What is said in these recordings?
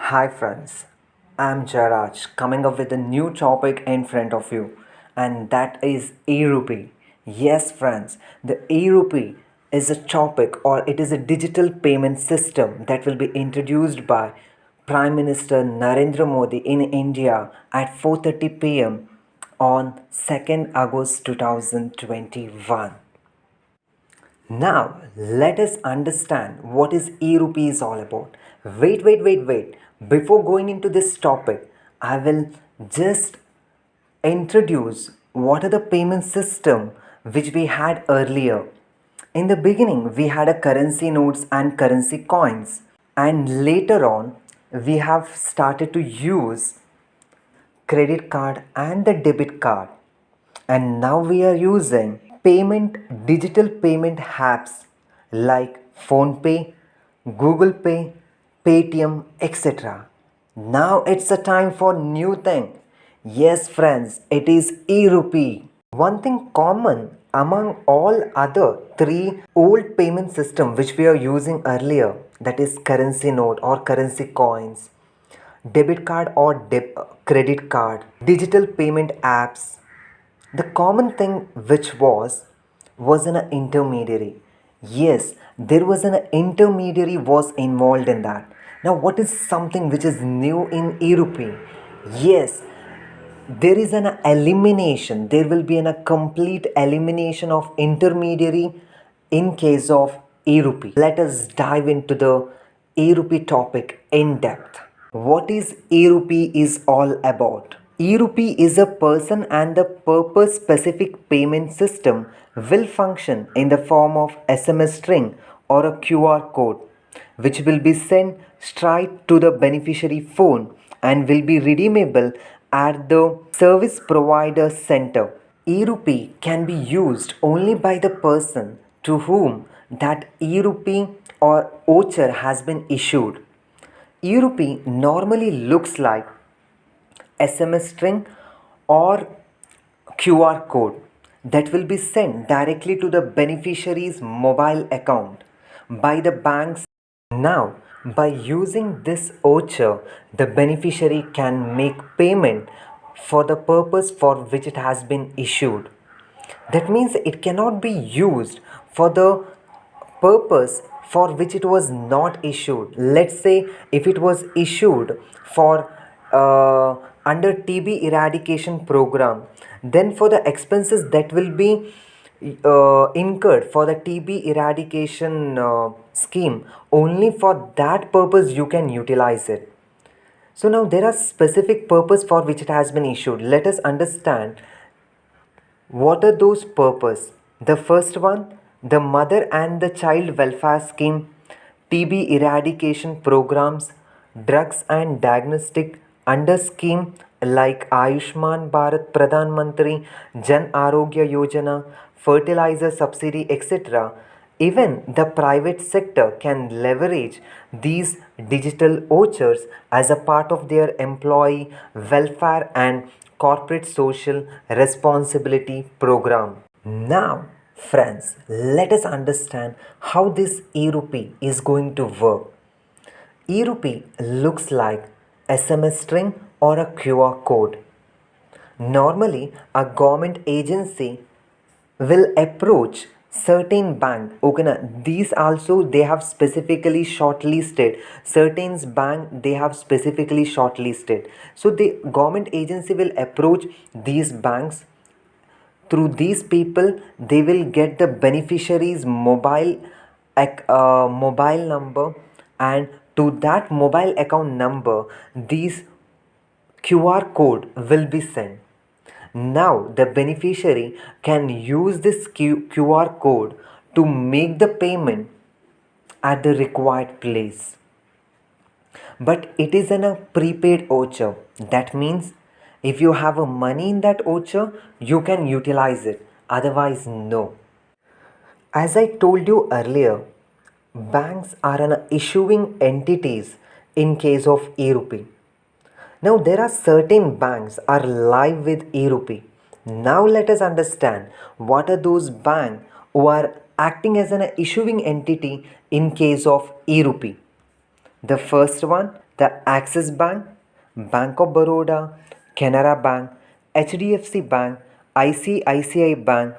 Hi friends, I'm Jaraj coming up with a new topic in front of you, and that is e-RUPI. Yes friends, the e-RUPI is a topic or it is a digital payment system that will be introduced by Prime Minister Narendra Modi in India at 4:30 p.m. on 2nd August 2021. Now, let us understand what is e-rupee is all about. Wait. Before going into this topic, I will just introduce what are the payment system which we had earlier. In the beginning, we had a currency notes and currency coins, and later on, we have started to use credit card and the debit card, and now we are using payment digital payment apps like phone pay, google pay, paytm, etc. Now it's a time for new thing. Yes friends, it is e-rupee. One thing common among all other three old payment system which we are using earlier, that is currency note or currency coins, debit card or credit card, digital payment apps. The common thing which was an intermediary. Yes, there was an intermediary was involved in that. Now, what is something which is new in e-rupee? Yes, there is an elimination. There will be a complete elimination of intermediary in case of e-rupee. Let us dive into the e-rupee topic in depth. What is e-rupee is all about? e-rupee is a person and the purpose specific payment system will function in the form of SMS string or a QR code which will be sent straight to the beneficiary phone and will be redeemable at the service provider center. e-rupee can be used only by the person to whom that e-rupee or voucher has been issued. e-rupee normally looks like SMS string or QR code that will be sent directly to the beneficiary's mobile account by the banks. Now, by using this voucher, the beneficiary can make payment for the purpose for which it has been issued. That means it cannot be used for the purpose for which it was not issued. Let's say if it was issued for under TB eradication program, then for the expenses that will be incurred for the TB eradication scheme, only for that purpose you can utilize it. So now there are specific purpose for which it has been issued. Let us understand what are those purpose? The first one, the mother and the child welfare scheme, TB eradication programs, drugs and diagnostic under scheme like Ayushman Bharat Pradhan Mantri, Jan Arogya Yojana, fertilizer subsidy, etc. Even the private sector can leverage these digital vouchers as a part of their employee welfare and corporate social responsibility program. Now, friends, let us understand how this e-rupee is going to work. e-rupee looks like SMS string or a QR code. Normally, a government agency will approach certain bank. Okay, na, these also they have specifically shortlisted. Certain bank they have specifically shortlisted. So the government agency will approach these banks. Through these people, they will get the beneficiary's mobile number, and to that mobile account number, these QR code will be sent. Now the beneficiary can use this QR code to make the payment at the required place. But it is in a prepaid voucher. That means if you have a money in that voucher, you can utilize it. Otherwise, no. As I told you earlier, banks are an issuing entities in case of e-rupee. Now there are certain banks are live with e-rupee. Now let us understand what are those banks who are acting as an issuing entity in case of e-rupee. The first one, the Axis Bank, Bank of Baroda, Canara Bank, HDFC Bank, ICICI Bank,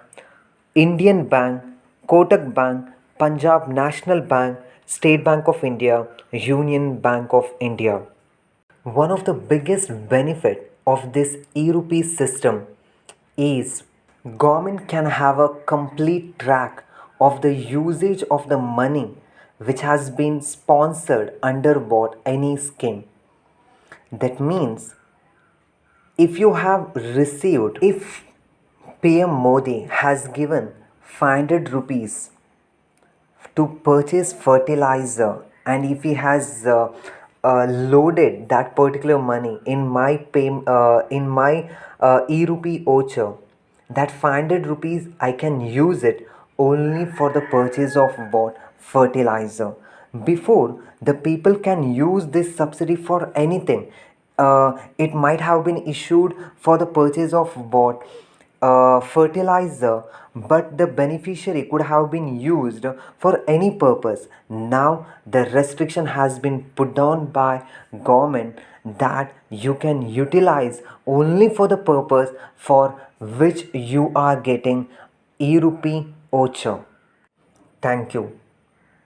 Indian Bank, Kotak Bank, Punjab National Bank, State Bank of India, Union Bank of India. One of the biggest benefit of this e-rupee system is government can have a complete track of the usage of the money which has been sponsored under what any scheme. That means if you have received, if PM Modi has given 500 rupees to purchase fertilizer, and if he has loaded that particular money in my e-rupee voucher, that 500 rupees I can use it only for the purchase of what fertilizer. Before, the people can use this subsidy for anything. It might have been issued for the purchase of what fertilizer, but the beneficiary could have been used for any purpose. Now the restriction has been put down by government that you can utilize only for the purpose for which you are getting e-rupee voucher. Thank you.